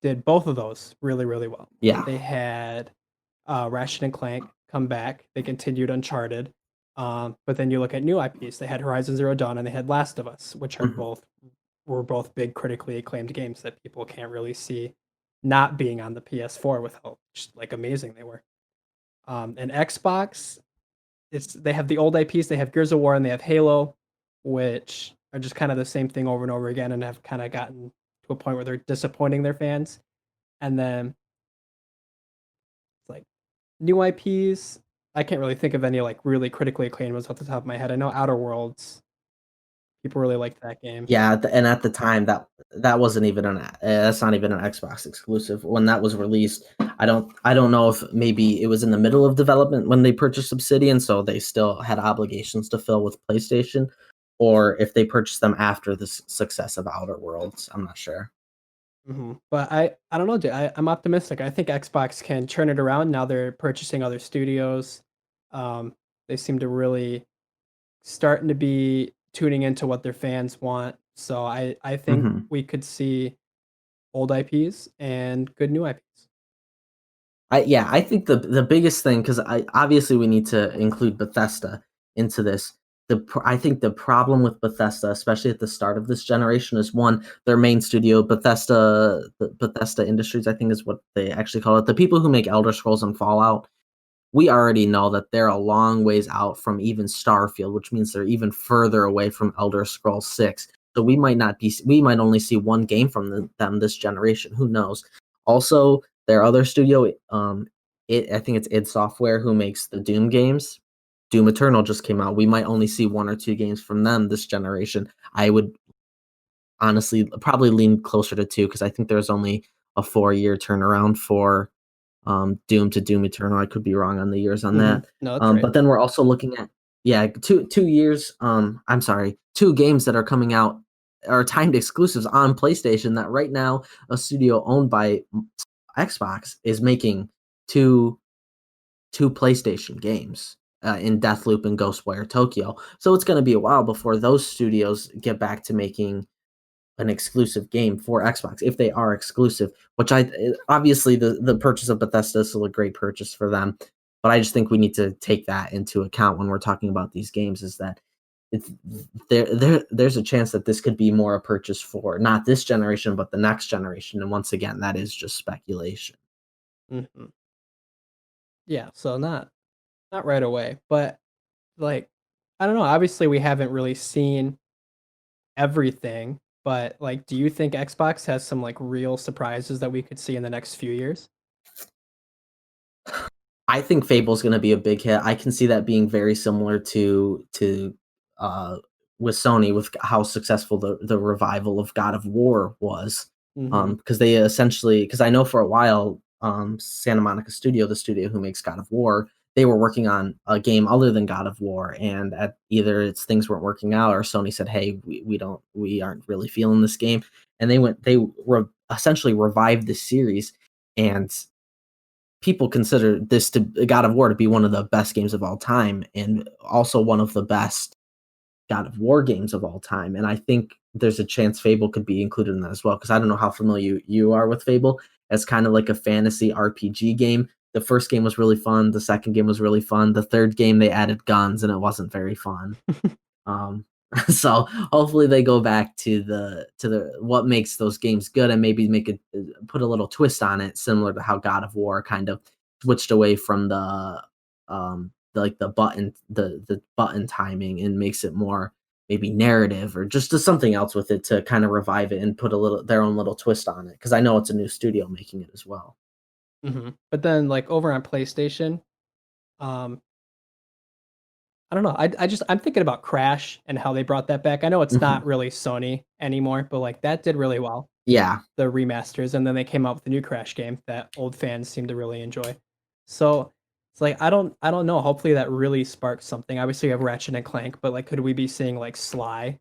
did both of those really, really well. Yeah. They had Ratchet and Clank come back. They continued Uncharted. But then you look at new IPs. They had Horizon Zero Dawn and they had Last of Us, which are Hmm. both big critically acclaimed games that people can't really see not being on the PS4 with how like amazing they were. And Xbox, they have the old IPs. They have Gears of War and they have Halo, which are just kind of the same thing over and over again, and have kind of gotten to a point where they're disappointing their fans. And then it's like new IPs. I can't really think of any like really critically acclaimed ones off the top of my head. I know Outer Worlds. People really liked that game. Yeah, and at the time that wasn't even that's not even an Xbox exclusive when that was released. I don't know if maybe it was in the middle of development when they purchased Obsidian, so they still had obligations to fill with PlayStation, or if they purchased them after the success of Outer Worlds. I'm not sure. But I don't know, dude. I'm optimistic. I think Xbox can turn it around. Now they're purchasing other studios. Um, they seem to really starting to be tuning into what their fans want. So I think Hmm. we could see old IPs and good new IPs. I think the biggest thing, because I obviously we need to include Bethesda into this. I think the problem with Bethesda, especially at the start of this generation, is one, their main studio, Bethesda Industries, I think is what they actually call it. The people who make Elder Scrolls and Fallout, we already know that they're a long ways out from even Starfield, which means they're even further away from Elder Scrolls 6. So we might only see one game from them this generation. Who knows? Also, their other studio, I think it's id Software who makes the Doom games. Doom Eternal just came out. We might only see one or two games from them this generation. I would honestly probably lean closer to two because I think there's only a 4 year turnaround for Doom to Doom Eternal. I could be wrong on the years on that. No, that's right. But then we're also looking at, yeah, 2 years. I'm sorry, two games that are coming out are timed exclusives on PlayStation. That right now a studio owned by Xbox is making two two PlayStation games. In Deathloop and Ghostwire Tokyo. So it's going to be a while before those studios get back to making an exclusive game for Xbox if they are exclusive, which I obviously the purchase of Bethesda is still a great purchase for them, but I just think we need to take that into account when we're talking about these games is that it's there's a chance that this could be more a purchase for not this generation but the next generation, and once again that is just speculation. hmm Yeah, so not right away, but like I don't know. Obviously, we haven't really seen everything, but like, do you think Xbox has some like real surprises that we could see in the next few years? I think Fable's going to be a big hit. I can see that being very similar to uh, with Sony with how successful the revival of God of War was. hmm Because they essentially, because I know for a while, Santa Monica Studio, the studio who makes God of War, they were working on a game other than God of War, and at either it's things weren't working out or Sony said, "Hey, we aren't really feeling this game," and essentially revived the series, and people consider this to God of War to be one of the best games of all time and also one of the best God of War games of all time. And I think there's a chance Fable could be included in that as well because I don't know how familiar you are with Fable. It's kind of like a fantasy RPG game. The first game was really fun. The second game was really fun. The third game they added guns and it wasn't very fun. Um, so hopefully they go back to the what makes those games good and maybe make it put a little twist on it, similar to how God of War kind of switched away from like the button timing and makes it more maybe narrative or just does something else with it to kind of revive it and put a little their own little twist on it because I know it's a new studio making it as well. But then like over on PlayStation, um, I don't know. I'm thinking about Crash and how they brought that back. I know it's Hmm. not really Sony anymore, but like that did really well. Yeah, The remasters, and then they came out with a new Crash game that old fans seem to really enjoy. So it's like I don't know. Hopefully that really sparks something. Obviously you have Ratchet and Clank, but like could we be seeing like Sly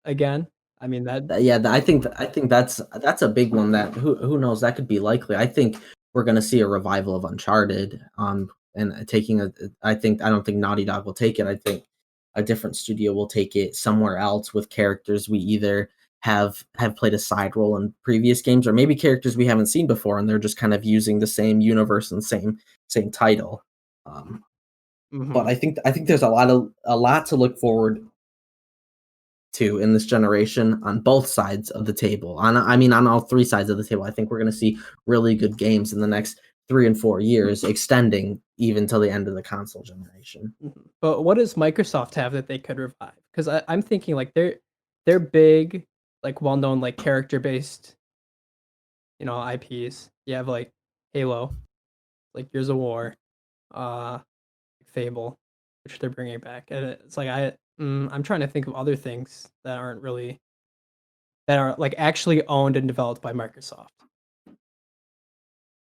again? I mean that Yeah, I think that's a big one that who knows that could be likely. I think we're going to see a revival of Uncharted and taking a I don't think Naughty Dog will take it. I think a different studio will take it somewhere else with characters we either have played a side role in previous games or maybe characters we haven't seen before and they're just kind of using the same universe and same title. Um, but hmm I think there's a lot to look forward to in this generation on both sides of the table. I mean, on all three sides of the table. I think we're going to see really good games in the next 3 and 4 years, extending even till the end of the console generation. But what does Microsoft have that they could revive? Because I'm thinking like they're big, like well known like character based, IPs. You have like Halo, like Gears of War, uh Fable, which they're bringing back. And it's like I'm trying to think of other things that aren't really that are like actually owned and developed by Microsoft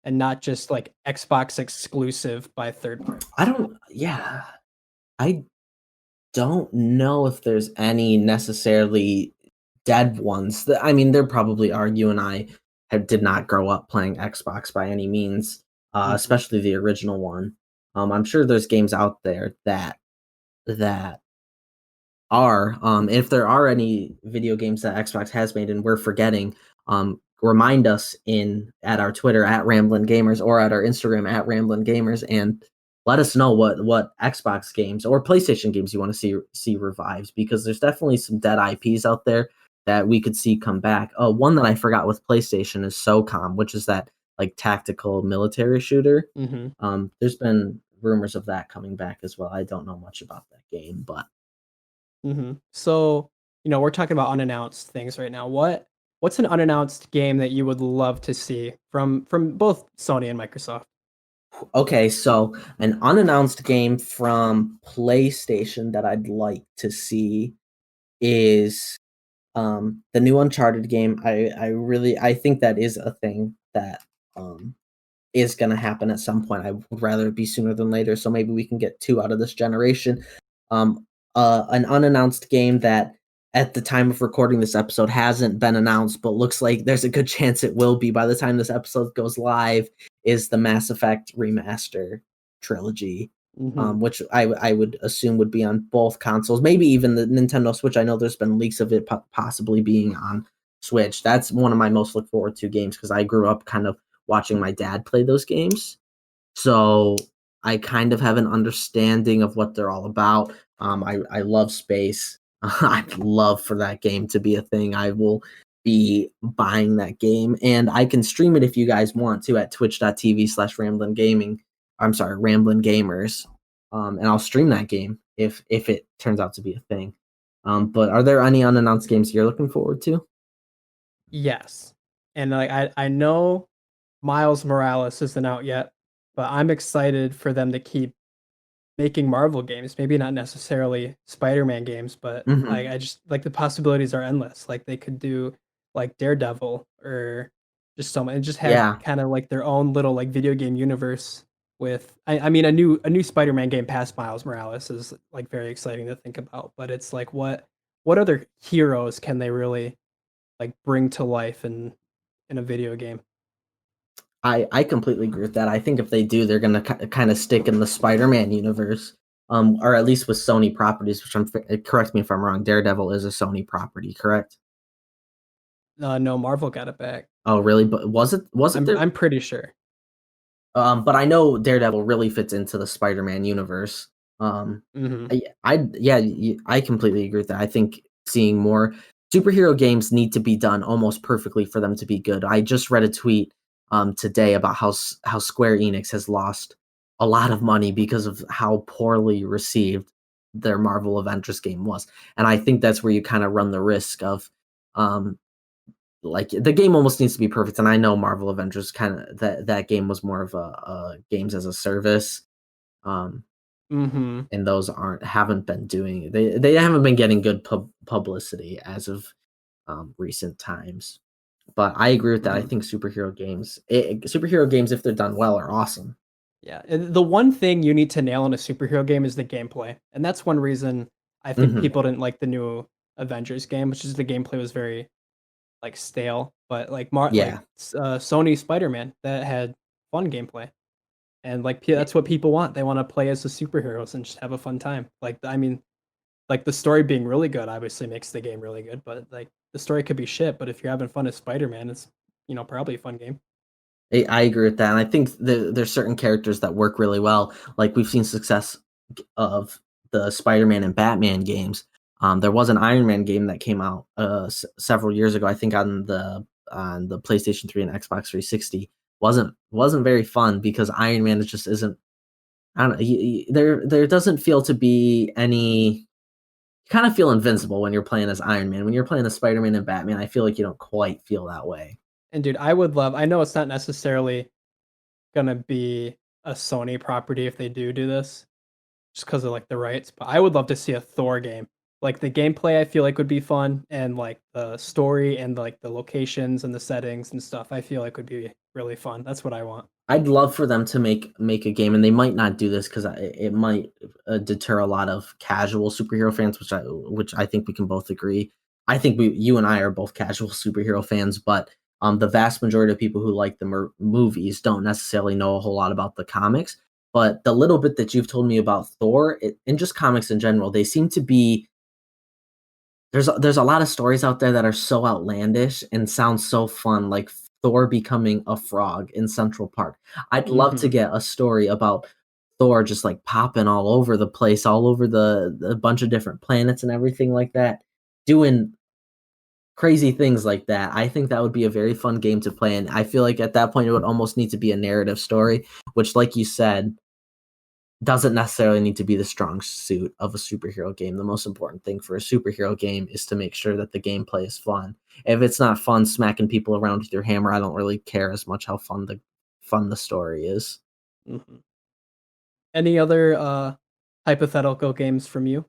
and not just like Xbox exclusive by third parties. Yeah, I don't know if there's any necessarily dead ones. I mean, there probably are. You and I did not grow up playing Xbox by any means, Mhm. especially the original one. I'm sure there's games out there that are. If there are any video games that Xbox has made and we're forgetting, remind us in at our Twitter at Ramblin Gamers or at our Instagram at Ramblin Gamers, and let us know what Xbox games or PlayStation games you want to see revives, because there's definitely some dead IPs out there that we could see come back. Oh, one that I forgot with PlayStation is SOCOM, which is that like tactical military shooter. Mhm. There's been rumors of that coming back as well. I don't know much about that game, but So, we're talking about unannounced things right now. What's an unannounced game that you would love to see from both Sony and Microsoft? okay, so an unannounced game from PlayStation that I'd like to see is the new Uncharted game. I think that is a thing that um is going to happen at some point. I would rather it be sooner than later. So maybe we can get two out of this generation. Um, an unannounced game that at the time of recording this episode hasn't been announced, but looks like there's a good chance it will be by the time this episode goes live, is the Mass Effect remaster trilogy. Mhm. Which I would assume would be on both consoles, maybe even the Nintendo Switch. I know there's been leaks of it possibly being on Switch. That's one of my most look forward to games because I grew up kind of watching my dad play those games. So I kind of have an understanding of what they're all about. I love space. I'd love for that game to be a thing. I will be buying that game, and I can stream it if you guys want to at twitch.tv/Ramblin Gaming. I'm sorry, Ramblin Gamers. And I'll stream that game if it turns out to be a thing. But are there any unannounced games you're looking forward to? Yes. And like I know Miles Morales isn't out yet, but I'm excited for them to keep making Marvel games. Maybe not necessarily Spider-Man games, but Hmm. I just like the possibilities are endless. Like they could do like Daredevil or just so and just have Yeah, kind of like their own little like video game universe with I mean a new Spider-Man game past Miles Morales is like very exciting to think about, but it's like what other heroes can they really like bring to life in a video game? I completely agree with that. I think if they do, they're gonna kind of stick in the Spider-Man universe, or at least with Sony properties. Which correct me if I'm wrong. Daredevil is a Sony property, correct? No, Marvel got it back. Oh, really? But was it there? I'm pretty sure. But I know Daredevil really fits into the Spider-Man universe. Um, Mhm. yeah, I completely agree with that. I think seeing more superhero games need to be done almost perfectly for them to be good. I just read a tweet today about how Square Enix has lost a lot of money because of how poorly received their Marvel Avengers game was, and I think that's where you kind of run the risk of um like the game almost needs to be perfect. And I know Marvel Avengers kind of that game was more of a games as a service. Um, Mhm. and those haven't been doing they haven't been getting good publicity as of recent times. But I agree with that. I Mhm. think superhero games, if they're done well, are awesome. Yeah, and the one thing you need to nail in a superhero game is the gameplay, and that's one reason I think Hmm. people didn't like the new Avengers game, which is the gameplay was very, like, stale, but, like, Yeah. Sony Spider-Man, that had fun gameplay, and, like, that's what people want, they wanna play as the superheroes and just have a fun time, like, I mean, like, the story being really good obviously makes the game really good, but, like, the story could be shit, but if you're having fun as Spider-Man, it's, probably a fun game. I agree with that, and I think there's certain characters that work really well. Like we've seen success of the Spider-Man and Batman games. There was an Iron Man game that came out several years ago. I think on the PlayStation 3 and Xbox 360. Wasn't very fun because Iron Man just isn't. I don't know. There doesn't feel to be any. You kind of feel invincible when you're playing as Iron Man. When you're playing as Spider-Man and Batman, I feel like you don't quite feel that way. And dude, I know it's not necessarily gonna be a Sony property if they do this, just because of, like, the rights, but I would love to see a Thor game. Like, the gameplay I feel like would be fun, and, like, the story and, like, the locations and the settings and stuff, I feel like would be really fun. That's what I want. I'd love for them to make a game, and they might not do this because it might deter a lot of casual superhero fans, which I think we can both agree. I think you and I are both casual superhero fans, but the vast majority of people who like the movies don't necessarily know a whole lot about the comics. But the little bit that you've told me about Thor and just comics in general, they seem to be there's a lot of stories out there that are so outlandish and sound so fun, like Thor becoming a frog in Central Park. I'd love to Hmm. get a story about Thor just like popping all over the place, all over the bunch of different planets and everything like that, doing crazy things like that. I think that would be a very fun game to play, and I feel like at that point it would almost need to be a narrative story, which, like you said, doesn't necessarily need to be the strong suit of a superhero game. The most important thing for a superhero game is to make sure that the gameplay is fun. If it's not fun smacking people around with your hammer, I don't really care as much how fun the story is. Hmm. Any other hypothetical games from you?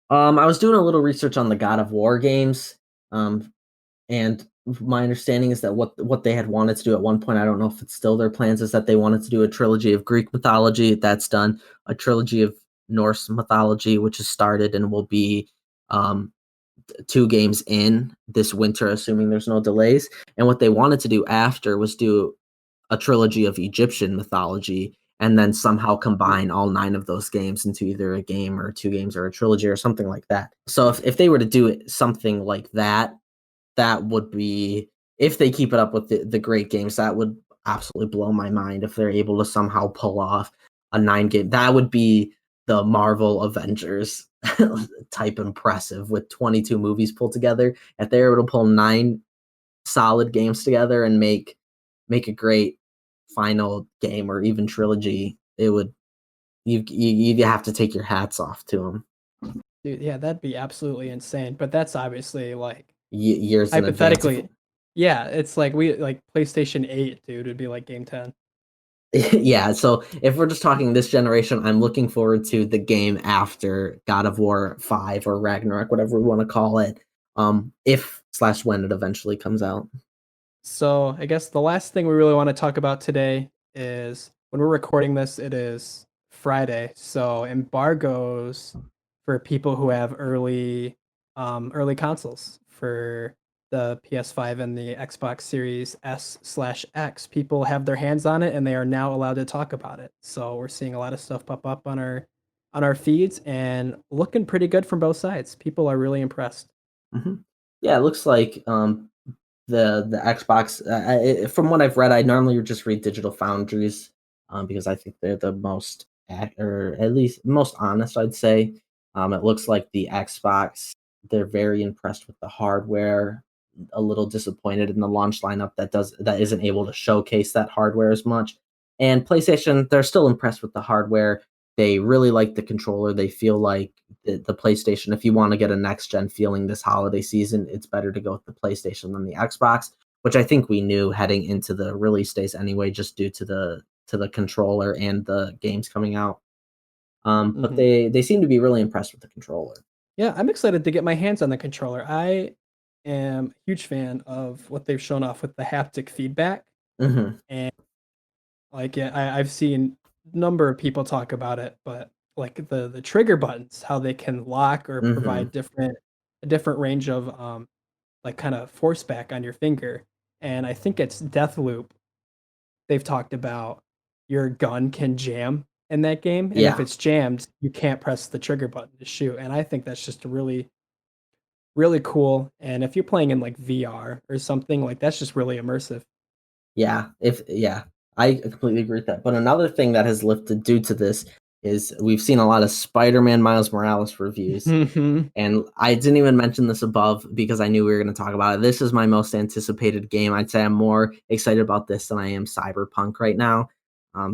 I was doing a little research on the God of War games, um, and my understanding is that what they had wanted to do at one point, I don't know if it's still their plans, is that they wanted to do a trilogy of Greek mythology. That's done. A trilogy of Norse mythology, which has started and will be um, 2 games in this winter, assuming there's no delays. And what they wanted to do after was do a trilogy of Egyptian mythology and then somehow combine all 9 of those games into either a game or 2 games or a trilogy or something like that. So if they were to do it, something like that, that would be, if they keep it up with the great games, that would absolutely blow my mind if they're able to somehow pull off a 9 game. That would be the Marvel Avengers type impressive with 22 movies pulled together. If they're able to pull 9 solid games together and make a great final game or even trilogy, it would you have to take your hats off to them Dude, yeah, that'd be absolutely insane. But that's obviously like years in advance. If hypothetically, yeah, it's like we like PlayStation 8, dude, would be like game 10. Yeah, so if we're just talking this generation, I'm looking forward to the game after God of War 5 or Ragnarok, whatever we want to call it, if slash when it eventually comes out. So I guess the last thing we really want to talk about today is when we're recording this, it is Friday. So embargoes for people who have early consoles for the PS5 and the Xbox Series S/X. People have their hands on it and they are now allowed to talk about it. So we're seeing a lot of stuff pop up on our feeds and looking pretty good from both sides. People are really impressed. Yeah, it looks like the Xbox. From what I've read, I normally would just read Digital Foundries because I think they're the most or at least most honest. I'd say. It looks like the Xbox. They're very impressed with the hardware. A little disappointed in the launch lineup that isn't able to showcase that hardware as much. And PlayStation, they're still impressed with the hardware. They really like the controller. They feel like the PlayStation, if you want to get a next gen feeling this holiday season, it's better to go with the PlayStation than the Xbox, which I think we knew heading into the release days anyway, just due to the controller and the games coming out. But Mhm. they seem to be really impressed with the controller. Yeah, I'm excited to get my hands on the controller. I am a huge fan of what they've shown off with the haptic feedback. Hmm. And like, yeah, I've seen a number of people talk about it, but like the trigger buttons, how they can lock or Hmm. provide a different range of like kind of force back on your finger. And I think it's Deathloop. They've talked about your gun can jam in that game, and if Yeah, it's jammed, you can't press the trigger button to shoot. And I think that's just a really cool, and if you're playing in, like, VR or something, like, that's just really immersive. yeah, I completely agree with that. But another thing that has lifted due to this is we've seen a lot of Spider-Man Miles Morales reviews. Mhm. And I didn't even mention this above because I knew we were going to talk about it. This is my most anticipated game. I'd say I'm more excited about this than I am Cyberpunk right now.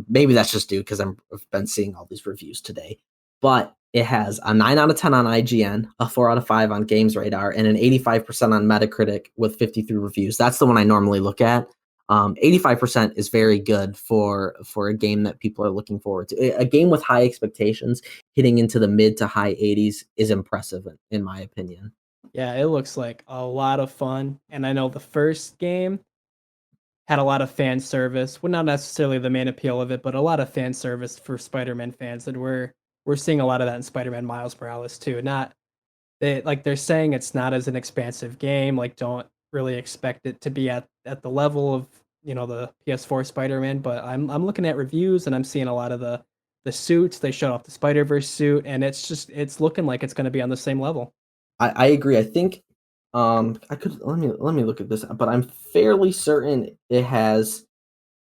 Maybe that's just due because I've been seeing all these reviews today. But it has a 9 out of 10 on IGN, a 4 out of 5 on Games Radar, and an 85% on Metacritic with 53 reviews. That's the one I normally look at. 85% is very good for a game that people are looking forward to. A game with high expectations hitting into the mid to high 80s is impressive in my opinion. Yeah, it looks like a lot of fun, and I know the first game had a lot of fan service. Well, not necessarily the main appeal of it, but a lot of fan service for Spider-Man fans, and we're seeing a lot of that in Spider-Man Miles Morales too. they're saying it's not as an expansive game. Like, don't really expect it to be at the level of the PS4 Spider-Man. But I'm looking at reviews and I'm seeing a lot of the suits. They showed off the Spider-Verse suit, and it's looking like it's going to be on the same level. I agree. I think I could let me look at this, but I'm fairly certain it has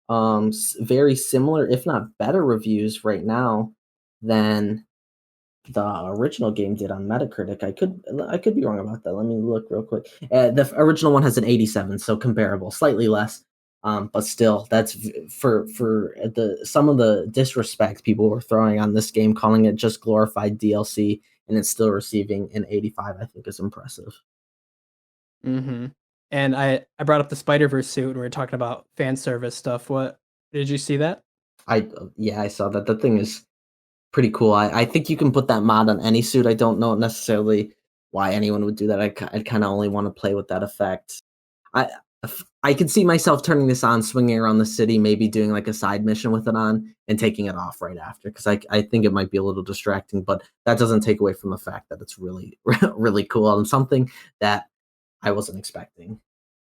very similar, if not better, reviews right now than the original game did on Metacritic. I could be wrong about that. Let me look real quick. The original one has an 87, so comparable, slightly less. But still, that's for the some of the disrespect people were throwing on this game, calling it just glorified DLC, and it's still receiving an 85. I think is impressive. Mm-hmm. And I brought up the Spider-Verse suit and we were talking about fan service stuff. What did you see that? Yeah, I saw that. That thing is pretty cool. I think you can put that mod on any suit. I don't know necessarily why anyone would do that. I'd kind of only want to play with that effect. I I could see myself turning this on, swinging around the city, maybe doing like a side mission with it on, and taking it off right after because I think it might be a little distracting. But that doesn't take away from the fact that it's really really cool and something that I wasn't expecting.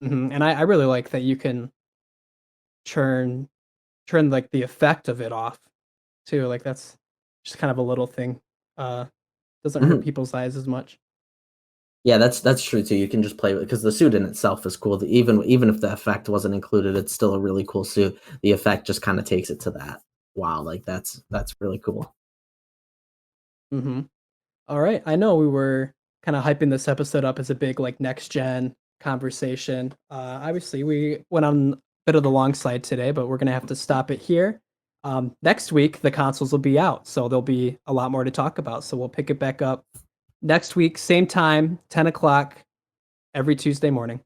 And I really like that you can turn turn like the effect of it off too. Like that's just kind of a little thing. Doesn't hurt Mhm. people's eyes as much. Yeah, that's true too. You can just play with because the suit in itself is cool. Even if the effect wasn't included, it's still a really cool suit. The effect just kind of takes it to that. Wow, like that's really cool. hmm All right. I know we were kind of hyping this episode up as a big like next gen conversation. Obviously, we went on a bit of the long side today, but we're gonna have to stop it here. Next week, the consoles will be out, so there'll be a lot more to talk about. So we'll pick it back up next week, same time, 10 o'clock every Tuesday morning.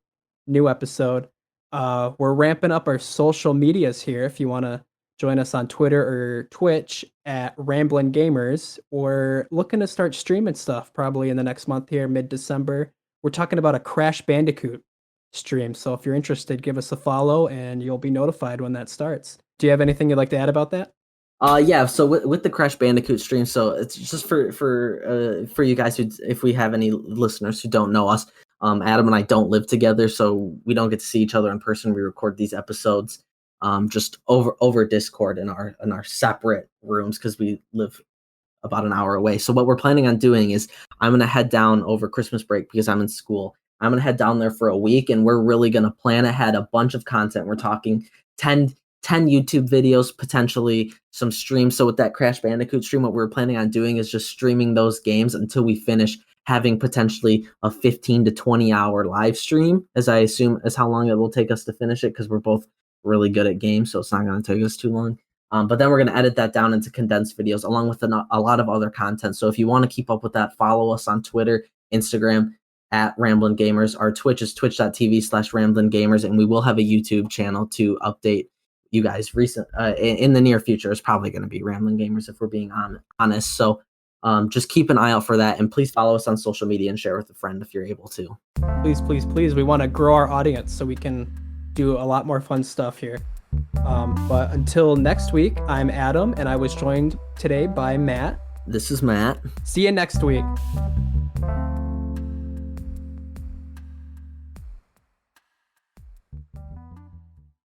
New episode. We're ramping up our social medias here. If you want to join us on Twitter or Twitch at Ramblin Gamers, we're looking to start streaming stuff probably in the next month here, mid December. We're talking about a Crash Bandicoot stream. So if you're interested, give us a follow and you'll be notified when that starts. Do you have anything you'd like to add about that? Yeah. So with the Crash Bandicoot stream, so it's just for you guys who, if we have any listeners who don't know us, Adam and I don't live together, so we don't get to see each other in person. We record these episodes just over Discord in our separate rooms because we live about an hour away. So what we're planning on doing is I'm going to head down over Christmas break because I'm in school. I'm going to head down there for a week and we're really going to plan ahead a bunch of content. We're talking 10 YouTube videos, potentially some streams. So with that Crash Bandicoot stream, what we're planning on doing is just streaming those games until we finish, having potentially a 15 to 20 hour live stream, as I assume is how long it will take us to finish it because we're both really good at games. So it's not going to take us too long. But then we're going to edit that down into condensed videos along with a lot of other content. So if you want to keep up with that, follow us on Twitter, Instagram at Ramblin Gamers. Our Twitch is twitch.tv/Ramblin Gamers. And we will have a YouTube channel to update you guys in the near future. Is probably going to be Ramblin Gamers if we're being honest. So just keep an eye out for that. And please follow us on social media and share with a friend if you're able to. Please, please, please. We want to grow our audience so we can do a lot more fun stuff here. But until next week, I'm Adam, and I was joined today by Matt. This is Matt. See you next week.